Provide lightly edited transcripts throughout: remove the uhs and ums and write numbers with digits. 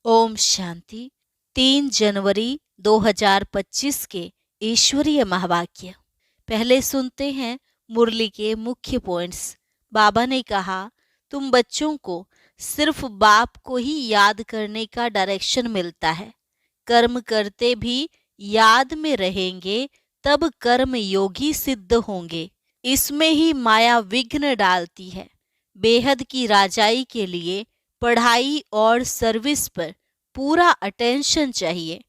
ओम शांति। 3 जनवरी 2025 के ईश्वरीय महावाक्य। पहले सुनते हैं मुरली के मुख्य पॉइंट्स। बाबा ने कहा, तुम बच्चों को सिर्फ बाप को ही याद करने का डायरेक्शन मिलता है। कर्म करते भी याद में रहेंगे तब कर्म योगी सिद्ध होंगे। इसमें ही माया विघ्न डालती है। बेहद की राजाई के लिए पढ़ाई और सर्विस पर पूरा अटेंशन चाहिए।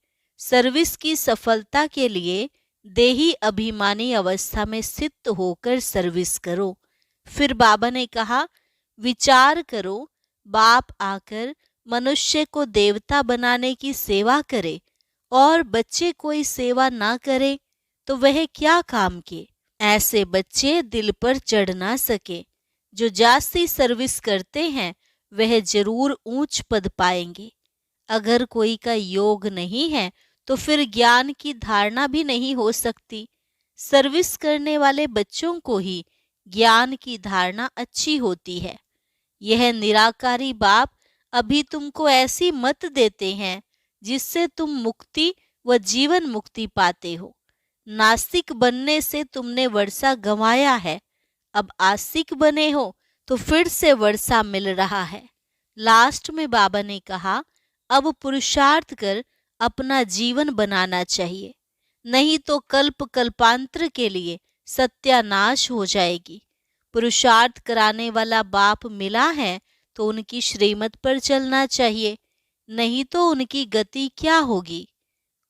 सर्विस की सफलता के लिए देही अभिमानी अवस्था में स्थित होकर सर्विस करो। फिर बाबा ने कहा, विचार करो, बाप आकर मनुष्य को देवता बनाने की सेवा करे और बच्चे कोई सेवा ना करे तो वह क्या काम के। ऐसे बच्चे दिल पर चढ़ ना सके। जो जास्ती सर्विस करते हैं वह जरूर ऊंच पद पाएंगे। अगर कोई का योग नहीं है तो फिर ज्ञान की धारणा भी नहीं हो सकती। सर्विस करने वाले बच्चों को ही ज्ञान की धारणा अच्छी होती है। यह निराकारी बाप अभी तुमको ऐसी मत देते हैं जिससे तुम मुक्ति व जीवन मुक्ति पाते हो। नास्तिक बनने से तुमने वर्षा गंवाया है। अब आस्तिक बने हो तो फिर से वर्षा मिल रहा है। लास्ट में बाबा ने कहा, अब पुरुषार्थ कर अपना जीवन बनाना चाहिए, नहीं तो कल्प कल्पांतर के लिए सत्यानाश हो जाएगी। पुरुषार्थ कराने वाला बाप मिला है तो उनकी श्रीमत पर चलना चाहिए, नहीं तो उनकी गति क्या होगी।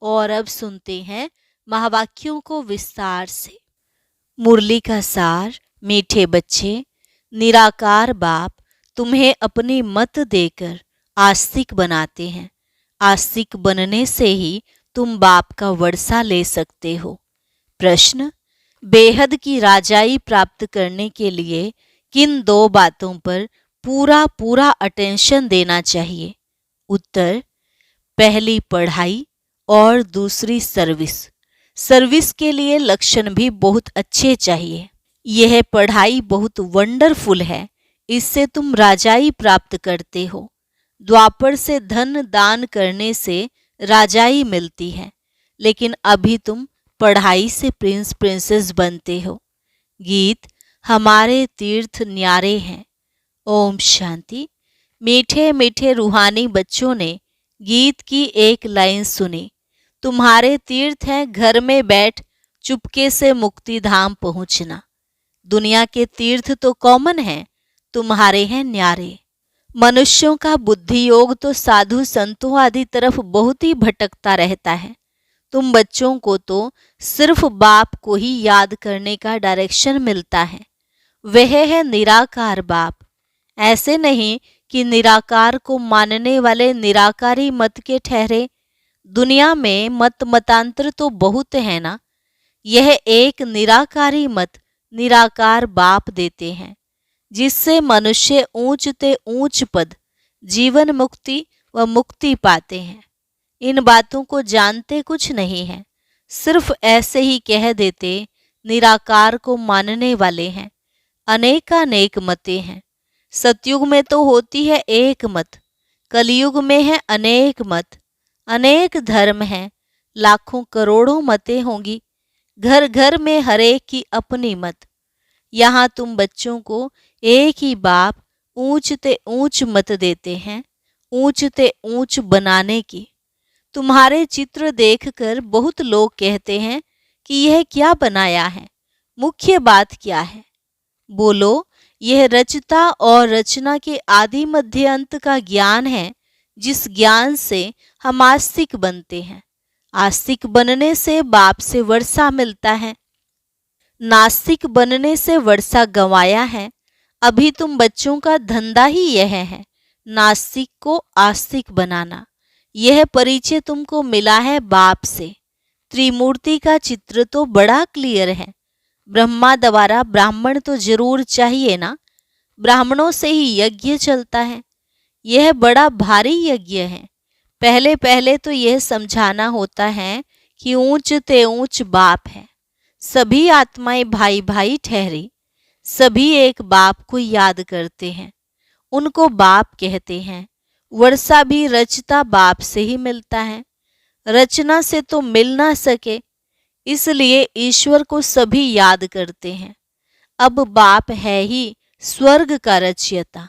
और अब सुनते हैं महावाक्यों को विस्तार से। मुरली का सार। मीठे बच्चे, निराकार बाप तुम्हें अपनी मत देकर आस्तिक बनाते हैं। आस्तिक बनने से ही तुम बाप का वर्षा ले सकते हो। प्रश्न, बेहद की राजाई प्राप्त करने के लिए किन 2 बातों पर पूरा अटेंशन देना चाहिए। उत्तर, पहली पढ़ाई और दूसरी सर्विस। सर्विस के लिए लक्षण भी बहुत अच्छे चाहिए। यह पढ़ाई बहुत वंडरफुल है, इससे तुम राजाई प्राप्त करते हो। द्वापर से धन दान करने से राजाई मिलती है, लेकिन अभी तुम पढ़ाई से प्रिंस प्रिंसेस बनते हो। गीत, हमारे तीर्थ न्यारे हैं। ओम शांति। मीठे मीठे रूहानी बच्चों ने गीत की एक लाइन सुनी, तुम्हारे तीर्थ हैं घर में बैठ चुपके से मुक्ति धाम पहुंचना। दुनिया के तीर्थ तो कॉमन हैं, तुम्हारे हैं न्यारे। मनुष्यों का बुद्धि योग तो साधु संतों आदि तरफ बहुत ही भटकता रहता है। तुम बच्चों को तो सिर्फ बाप को ही याद करने का डायरेक्शन मिलता है। वह है निराकार बाप। ऐसे नहीं कि निराकार को मानने वाले निराकारी मत के ठहरे। दुनिया में मत मतांतर तो बहुत है ना। यह एक निराकारी मत निराकार बाप देते हैं, जिससे मनुष्य ऊंच ते ऊंच पद, जीवन मुक्ति व मुक्ति पाते हैं। इन बातों को जानते कुछ नहीं है, सिर्फ ऐसे ही कह देते। निराकार को मानने वाले हैं। अनेकानेक मतें हैं। सतयुग में तो होती है एक मत, कलयुग में है अनेक मत। अनेक धर्म हैं, लाखों करोड़ों मतें होंगी। घर घर में हरेक की अपनी मत। यहाँ तुम बच्चों को एक ही बाप ऊंच ते ऊंच मत देते हैं, ऊंच ते ऊंच बनाने की। तुम्हारे चित्र देखकर बहुत लोग कहते हैं कि यह क्या बनाया है, मुख्य बात क्या है। बोलो, यह रचता और रचना के आदि मध्य अंत का ज्ञान है, जिस ज्ञान से हम आस्तिक बनते हैं। आस्तिक बनने से बाप से वर्षा मिलता है। नास्तिक बनने से वर्षा गंवाया है। अभी तुम बच्चों का धंधा ही यह है, नास्तिक को आस्तिक बनाना। यह परिचय तुमको मिला है बाप से। त्रिमूर्ति का चित्र तो बड़ा क्लियर है। ब्रह्मा द्वारा ब्राह्मण तो जरूर चाहिए ना। ब्राह्मणों से ही यज्ञ चलता है। यह बड़ा भारी यज्ञ है। पहले पहले तो यह समझाना होता है कि ऊंच ते ऊंच बाप है। सभी आत्माएं भाई भाई ठहरी, सभी एक बाप को याद करते हैं, उनको बाप कहते हैं। वर्षा भी रचता बाप से ही मिलता है, रचना से तो मिल ना सके, इसलिए ईश्वर को सभी याद करते हैं। अब बाप है ही स्वर्ग का रचयिता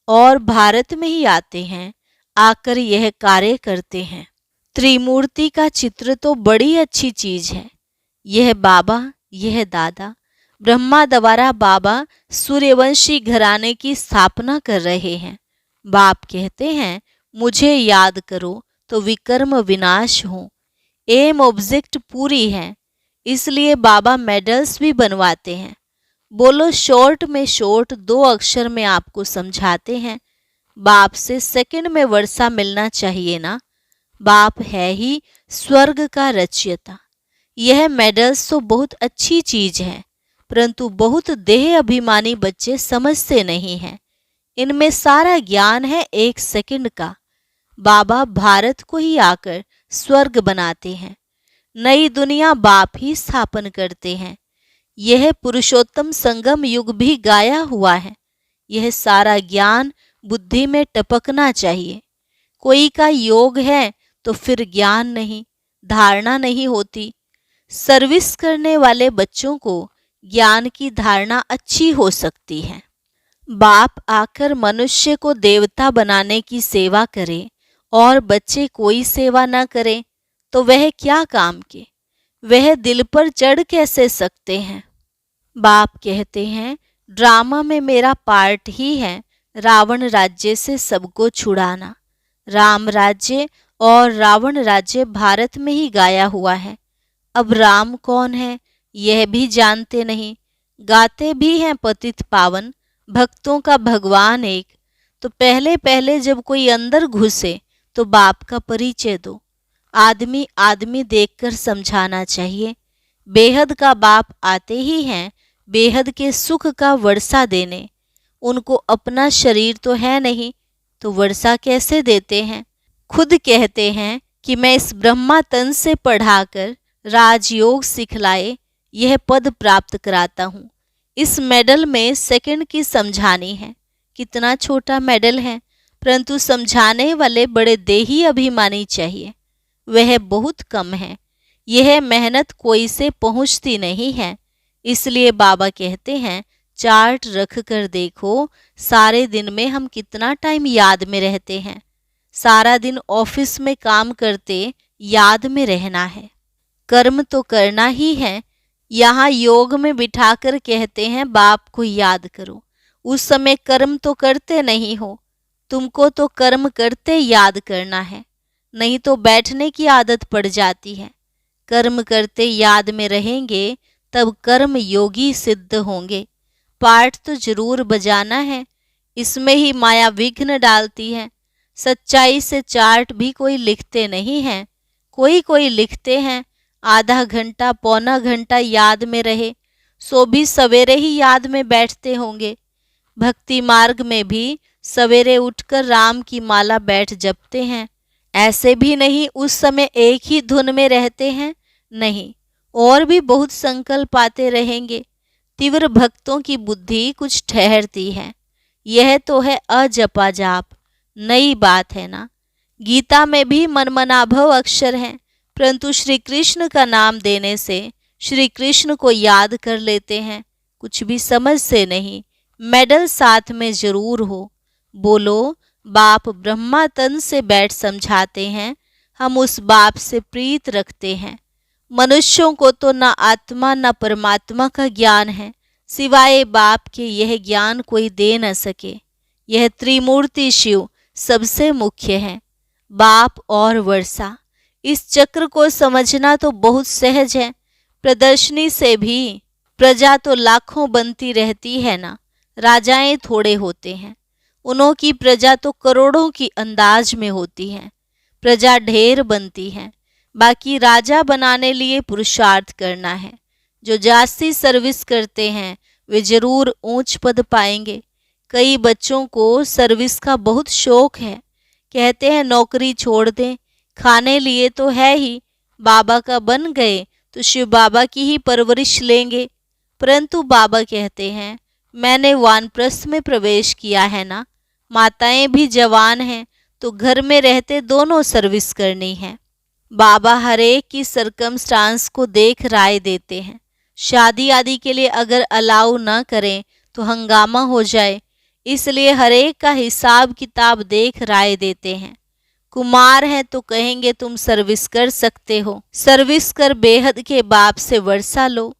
और भारत में ही आते हैं, आकर यह कार्य करते हैं। त्रिमूर्ति का चित्र तो बड़ी अच्छी चीज है। यह बाबा, यह दादा। ब्रह्मा द्वारा बाबा सूर्यवंशी घराने की स्थापना कर रहे हैं। बाप कहते हैं मुझे याद करो तो विकर्म विनाश हो। एम ऑब्जेक्ट पूरी है, इसलिए बाबा मेडल्स भी बनवाते हैं। बोलो शॉर्ट में शॉर्ट 2 अक्षर में आपको समझाते हैं। बाप से सेकंड में वर्षा मिलना चाहिए ना। बाप है ही स्वर्ग का रचयिता। यह मेडल्स तो बहुत अच्छी चीज है, परंतु बहुत देह अभिमानी बच्चे समझते नहीं हैं। इनमें सारा ज्ञान है 1 सेकंड का। बाबा भारत को ही आकर स्वर्ग बनाते हैं। नई दुनिया बाप ही स्थापन करते हैं। यह पुरुषोत्तम संगम युग भी गाया हुआ है। यह सारा ज्ञान बुद्धि में टपकना चाहिए। कोई का योग है तो फिर ज्ञान नहीं, धारणा नहीं होती। सर्विस करने वाले बच्चों को ज्ञान की धारणा अच्छी हो सकती है। बाप आकर मनुष्य को देवता बनाने की सेवा करे और बच्चे कोई सेवा न करें तो वह क्या काम के? वह दिल पर चढ़ कैसे सकते हैं? बाप कहते हैं ड्रामा में मेरा पार्ट ही है रावण राज्य से सबको छुड़ाना। राम राज्य और रावण राज्य भारत में ही गाया हुआ है। अब राम कौन है यह भी जानते नहीं। गाते भी हैं पतित पावन, भक्तों का भगवान एक। तो पहले पहले जब कोई अंदर घुसे तो बाप का परिचय दो। आदमी आदमी देखकर समझाना चाहिए। बेहद का बाप आते ही हैं बेहद के सुख का वर्षा देने। उनको अपना शरीर तो है नहीं, तो वर्षा कैसे देते हैं? खुद कहते हैं कि मैं इस ब्रह्मा तन से पढ़ाकर राजयोग सिखलाए यह पद प्राप्त कराता हूँ। इस मेडल में सेकंड की समझानी है। कितना छोटा मेडल है, परंतु समझाने वाले बड़े देही अभिमानी चाहिए। वह बहुत कम है। यह मेहनत कोई से पहुँचती नहीं है। इसलिए बाबा कहते हैं चार्ट रख कर देखो सारे दिन में हम कितना टाइम याद में रहते हैं। सारा दिन ऑफिस में काम करते याद में रहना है। कर्म तो करना ही है। यहाँ योग में बिठाकर कहते हैं बाप को याद करो। उस समय कर्म तो करते नहीं हो। तुमको तो कर्म करते याद करना है, नहीं तो बैठने की आदत पड़ जाती है। कर्म करते याद में रहेंगे तब कर्म योगी सिद्ध होंगे। पाठ तो जरूर बजाना है, इसमें ही माया विघ्न डालती है। सच्चाई से चार्ट भी कोई लिखते नहीं हैं। कोई लिखते हैं आधा घंटा पौना घंटा याद में रहे, सो भी सवेरे ही याद में बैठते होंगे। भक्ति मार्ग में भी सवेरे उठकर राम की माला बैठ जपते हैं। ऐसे भी नहीं उस समय एक ही धुन में रहते हैं, नहीं, और भी बहुत संकल्प आते रहेंगे। तीव्र भक्तों की बुद्धि कुछ ठहरती है। यह तो है अजपा जाप, नई बात है ना। गीता में भी मनमनाभव अक्षर हैं, परंतु श्री कृष्ण का नाम देने से श्री कृष्ण को याद कर लेते हैं। कुछ भी समझते नहीं। मेडल साथ में जरूर हो। बोलो बाप ब्रह्मा तन से बैठ समझाते हैं। हम उस बाप से प्रीत रखते हैं। मनुष्यों को तो न आत्मा न परमात्मा का ज्ञान है, सिवाय बाप के यह ज्ञान कोई दे न सके। यह त्रिमूर्ति शिव सबसे मुख्य है, बाप और वर्षा। इस चक्र को समझना तो बहुत सहज है। प्रदर्शनी से भी प्रजा तो लाखों बनती रहती है ना। राजाएं थोड़े होते हैं, उन्हों की प्रजा तो करोड़ों की अंदाज में होती है। प्रजा ढेर बनती है, बाकी राजा बनाने लिए पुरुषार्थ करना है। जो जास्ती सर्विस करते हैं वे जरूर ऊंच पद पाएंगे। कई बच्चों को सर्विस का बहुत शौक है, कहते हैं नौकरी छोड़ दें, खाने लिए तो है ही, बाबा का बन गए तो शिव बाबा की ही परवरिश लेंगे। परंतु बाबा कहते हैं मैंने वानप्रस्थ में प्रवेश किया है ना, माताएं भी जवान हैं तो घर में रहते दोनों सर्विस करनी है। बाबा हर एक की सरकमस्टांस को देख राय देते हैं। शादी आदि के लिए अगर अलाउ न करें तो हंगामा हो जाए, इसलिए हर एक का हिसाब किताब देख राय देते हैं। कुमार हैं तो कहेंगे तुम सर्विस कर सकते हो, सर्विस कर बेहद के बाप से वर्षा लो।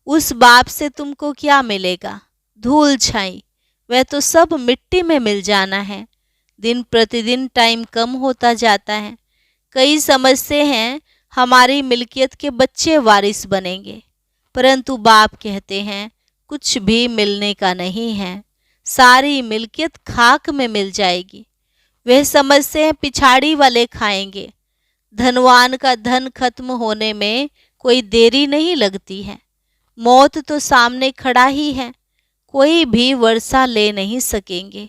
उस बाप से तुमको क्या मिलेगा? धूल छाई, वह तो सब मिट्टी में मिल जाना है। दिन प्रतिदिन टाइम कम होता जाता है। कई समझते हैं हमारी मिल्कियत के बच्चे वारिस बनेंगे, परंतु बाप कहते हैं कुछ भी मिलने का नहीं है, सारी मिल्कियत खाक में मिल जाएगी। वह समझते हैं पिछाड़ी वाले खाएंगे। धनवान का धन खत्म होने में कोई देरी नहीं लगती है। मौत तो सामने खड़ा ही है, कोई भी वर्षा ले नहीं सकेंगे।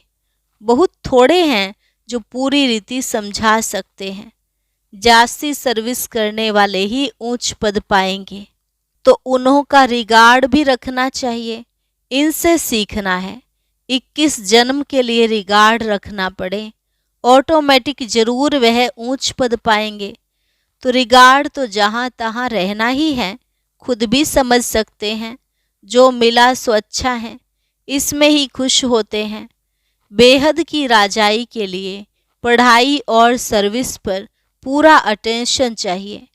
बहुत थोड़े हैं जो पूरी रीति समझा सकते हैं। जास्ती सर्विस करने वाले ही ऊंच पद पाएंगे, तो उन्हों का रिगार्ड भी रखना चाहिए। इनसे सीखना है। 21 जन्म के लिए रिगार्ड रखना पड़े, ऑटोमेटिक जरूर वह ऊंच पद पाएंगे। तो रिगार्ड तो जहाँ तहाँ रहना ही है, खुद भी समझ सकते हैं। जो मिला सो अच्छा है, इसमें ही खुश होते हैं। बेहद की राजाई के लिए पढ़ाई और सर्विस पर पूरा अटेंशन चाहिए।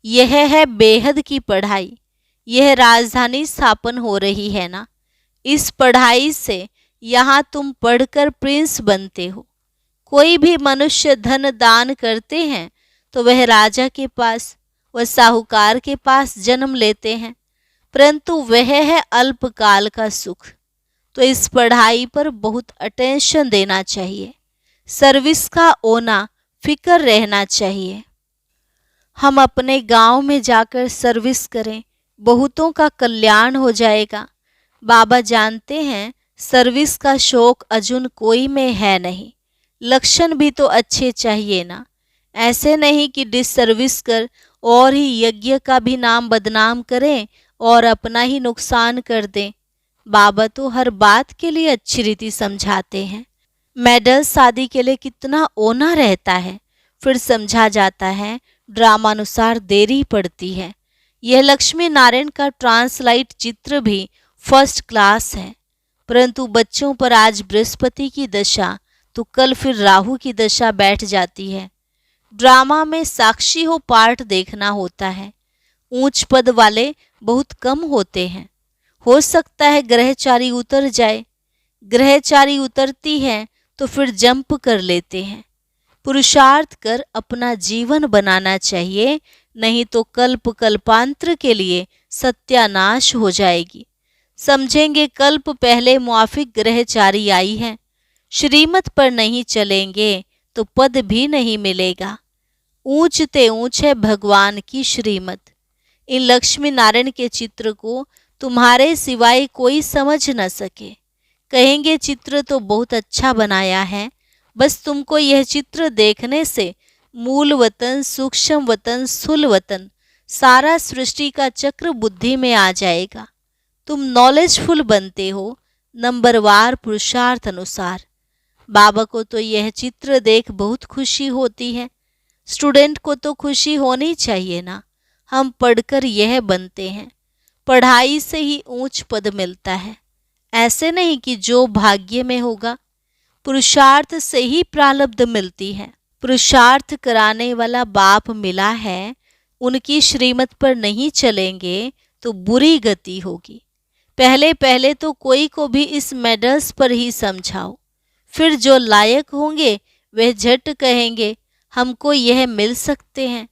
यह है बेहद की पढ़ाई। यह राजधानी स्थापन हो रही है ना, इस पढ़ाई से यहाँ तुम पढ़कर प्रिंस बनते हो। कोई भी मनुष्य धन दान करते हैं तो वह राजा के पास व साहूकार के पास जन्म लेते हैं, परंतु वह है अल्पकाल का सुख। तो इस पढ़ाई पर बहुत अटेंशन देना चाहिए। सर्विस का ओना फिक्र रहना चाहिए। हम अपने गांव में जाकर सर्विस करें, बहुतों का कल्याण हो जाएगा। बाबा जानते हैं सर्विस का शौक अजुन कोई में है नहीं। लक्षण भी तो अच्छे चाहिए ना। ऐसे नहीं कि डिसर्विस कर और ही यज्ञ का भी नाम बदनाम करें और अपना ही नुकसान कर दें। बाबा तो हर बात के लिए अच्छी रीति समझाते हैं। मेडल शादी के लिए कितना ओना रहता है, फिर समझा जाता है ड्रामानुसार देरी पड़ती है। यह लक्ष्मी नारायण का ट्रांसलाइट चित्र भी फर्स्ट क्लास है, परंतु बच्चों पर आज बृहस्पति की दशा तो कल फिर राहु की दशा बैठ जाती है। ड्रामा में साक्षी हो पार्ट देखना होता है। ऊंच पद वाले बहुत कम होते हैं। हो सकता है ग्रहचारी उतर जाए। ग्रहचारी उतरती है तो फिर जंप कर लेते हैं। पुरुषार्थ कर अपना जीवन बनाना चाहिए, नहीं तो कल्प कल्पांतर के लिए सत्यानाश हो जाएगी। समझेंगे कल्प पहले मुआफिक ग्रहचारी आई है। श्रीमत पर नहीं चलेंगे तो पद भी नहीं मिलेगा। ऊंचते ऊंच है भगवान की श्रीमत। इन लक्ष्मी नारायण के चित्र को तुम्हारे सिवाय कोई समझ न सके। कहेंगे चित्र तो बहुत अच्छा बनाया है, बस तुमको यह चित्र देखने से मूल वतन, सूक्ष्म वतन, स्थूल वतन, सारा सृष्टि का चक्र बुद्धि में आ जाएगा। तुम नॉलेजफुल बनते हो नंबरवार पुरुषार्थ अनुसार। बाबा को तो यह चित्र देख बहुत खुशी होती है। स्टूडेंट को तो खुशी होनी चाहिए ना। हम पढ़कर यह बनते हैं। पढ़ाई से ही ऊंच पद मिलता है। ऐसे नहीं कि जो भाग्य में होगा। पुरुषार्थ से ही प्रारब्ध मिलती है। पुरुषार्थ कराने वाला बाप मिला है, उनकी श्रीमत पर नहीं चलेंगे तो बुरी गति होगी। पहले पहले तो कोई को भी इस मेडल्स पर ही समझाओ, फिर जो लायक होंगे वह झट कहेंगे हमको यह मिल सकते हैं।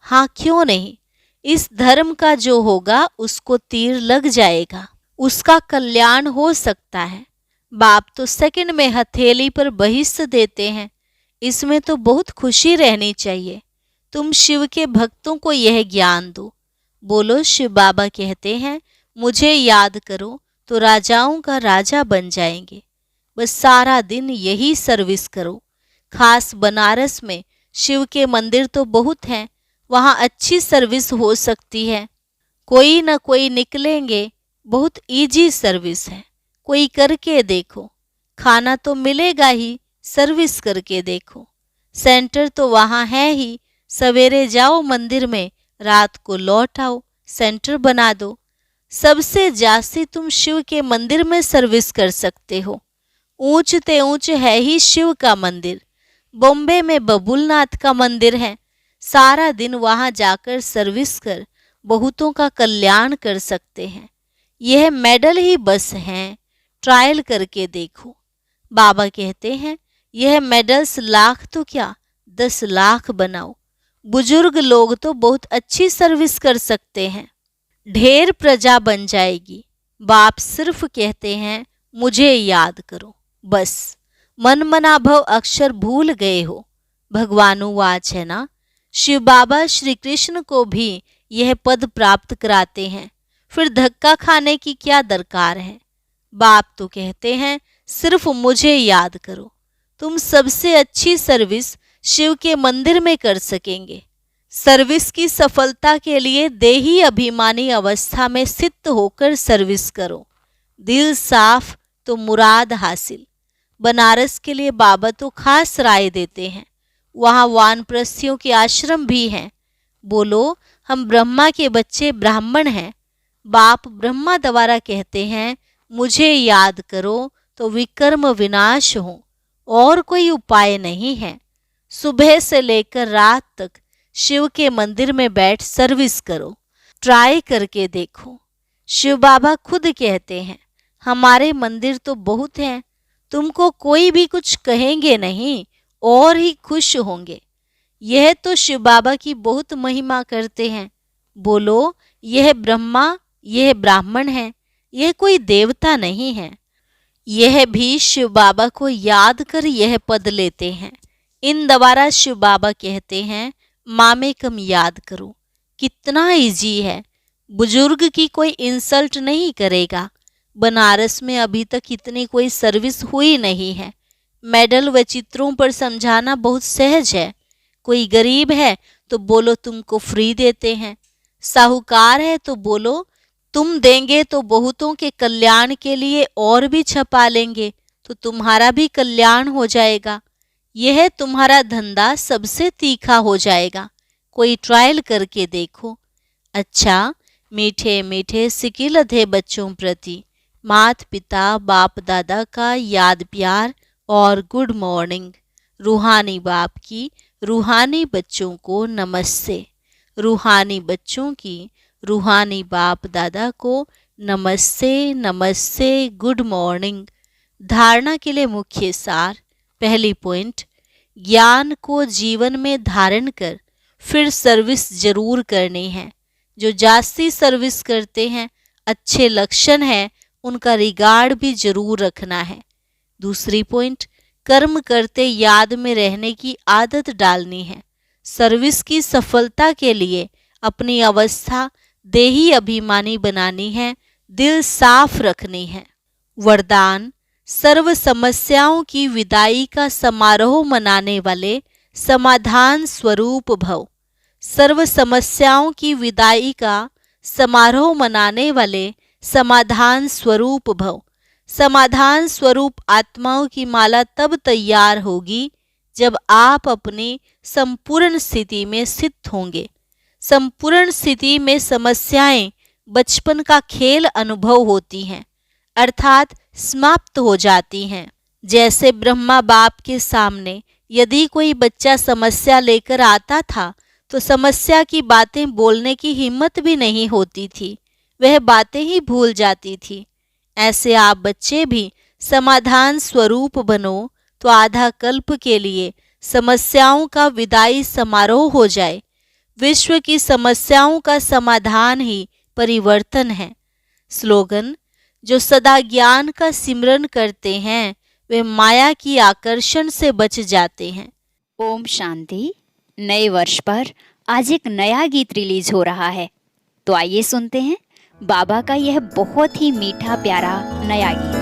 हाँ, क्यों नहीं। इस धर्म का जो होगा उसको तीर लग जाएगा, उसका कल्याण हो सकता है। बाप तो सेकंड में हथेली पर बहिष्ठ देते हैं। इसमें तो बहुत खुशी रहनी चाहिए। तुम शिव के भक्तों को यह ज्ञान दो। बोलो शिव बाबा कहते हैं मुझे याद करो तो राजाओं का राजा बन जाएंगे। बस सारा दिन यही सर्विस करो। खास बनारस में शिव के मंदिर तो बहुत हैं, वहाँ अच्छी सर्विस हो सकती है। कोई न कोई निकलेंगे, बहुत इजी सर्विस है। कोई करके देखो, खाना तो मिलेगा ही, सर्विस करके देखो। सेंटर तो वहाँ है ही, सवेरे जाओ मंदिर में, रात को लौट आओ, सेंटर बना दो। सबसे जास्ती तुम शिव के मंदिर में सर्विस कर सकते हो। ऊंच ते ऊंच है ही शिव का मंदिर। बॉम्बे में बबुलनाथ का मंदिर है। सारा दिन वहां जाकर सर्विस कर बहुतों का कल्याण कर सकते हैं। यह मेडल ही बस हैं, ट्रायल करके देखो। बाबा कहते हैं यह मेडल्स लाख तो क्या 10 लाख बनाओ। बुजुर्ग लोग तो बहुत अच्छी सर्विस कर सकते हैं, ढेर प्रजा बन जाएगी। बाप सिर्फ कहते हैं मुझे याद करो, बस। मन मना भव अक्षर भूल गए हो, भगवानुवाच है ना। शिव बाबा श्री कृष्ण को भी यह पद प्राप्त कराते हैं, फिर धक्का खाने की क्या दरकार है। बाप तो कहते हैं सिर्फ मुझे याद करो, तुम सबसे अच्छी सर्विस शिव के मंदिर में कर सकेंगे। सर्विस की सफलता के लिए देही अभिमानी अवस्था में स्थित होकर सर्विस करो। दिल साफ तो मुराद हासिल। बनारस के लिए बाबा तो खास राय देते हैं। वहाँ वानप्रस्थियों के आश्रम भी हैं। बोलो हम ब्रह्मा के बच्चे ब्राह्मण हैं। बाप ब्रह्मा द्वारा कहते हैं मुझे याद करो तो विकर्म विनाश हो, और कोई उपाय नहीं है। सुबह से लेकर रात तक शिव के मंदिर में बैठ सर्विस करो, ट्राई करके देखो। शिव बाबा खुद कहते हैं हमारे मंदिर तो बहुत हैं, तुमको कोई भी कुछ कहेंगे नहीं और ही खुश होंगे। यह तो शिव बाबा की बहुत महिमा करते हैं। बोलो यह ब्रह्मा, यह ब्राह्मण है, यह कोई देवता नहीं है। यह भी शिव बाबा को याद कर यह पद लेते हैं। इन द्वारा शिव बाबा कहते हैं मामेकम याद करो। कितना इजी है, बुजुर्ग की कोई इंसल्ट नहीं करेगा। बनारस में अभी तक इतनी कोई सर्विस हुई नहीं है। मेडल व चित्रों पर समझाना बहुत सहज है। कोई गरीब है तो बोलो तुमको फ्री देते हैं, साहूकार है तो बोलो तुम देंगे तो बहुतों के कल्याण के लिए और भी छपा लेंगे, तो तुम्हारा भी कल्याण हो जाएगा। यह तुम्हारा धंधा सबसे तीखा हो जाएगा। कोई ट्रायल करके देखो। अच्छा, मीठे मीठे सिकिलधे बच्चों प्रति माता पिता बाप दादा का याद प्यार और गुड मॉर्निंग। रूहानी बाप की रूहानी बच्चों को नमस्ते। रूहानी बच्चों की रूहानी बाप दादा को नमस्ते नमस्ते, गुड मॉर्निंग। धारणा के लिए मुख्य सार। पहली पॉइंट, ज्ञान को जीवन में धारण कर फिर सर्विस जरूर करनी है। जो जास्ती सर्विस करते हैं अच्छे लक्षण है, उनका रिगार्ड भी जरूर रखना है। दूसरी पॉइंट, कर्म करते याद में रहने की आदत डालनी है। सर्विस की सफलता के लिए अपनी अवस्था देही अभिमानी बनानी है, दिल साफ रखनी है। वरदान, सर्व समस्याओं की विदाई का समारोह मनाने वाले समाधान स्वरूप भव। सर्व समस्याओं की विदाई का समारोह मनाने वाले समाधान स्वरूप भव। समाधान स्वरूप आत्माओं की माला तब तैयार होगी जब आप अपनी संपूर्ण स्थिति में स्थित होंगे। संपूर्ण स्थिति में समस्याएं बचपन का खेल अनुभव होती हैं, अर्थात समाप्त हो जाती हैं। जैसे ब्रह्मा बाप के सामने यदि कोई बच्चा समस्या लेकर आता था तो समस्या की बातें बोलने की हिम्मत भी नहीं होती थी, वह बातें ही भूल जाती थी। ऐसे आप बच्चे भी समाधान स्वरूप बनो तो आधा कल्प के लिए समस्याओं का विदाई समारोह हो जाए। विश्व की समस्याओं का समाधान ही परिवर्तन है। स्लोगन, जो सदा ज्ञान का सिमरन करते हैं वे माया की आकर्षण से बच जाते हैं। ओम शांति। नए वर्ष पर आज एक नया गीत रिलीज हो रहा है, तो आइए सुनते हैं बाबा का यह बहुत ही मीठा प्यारा नया गीत।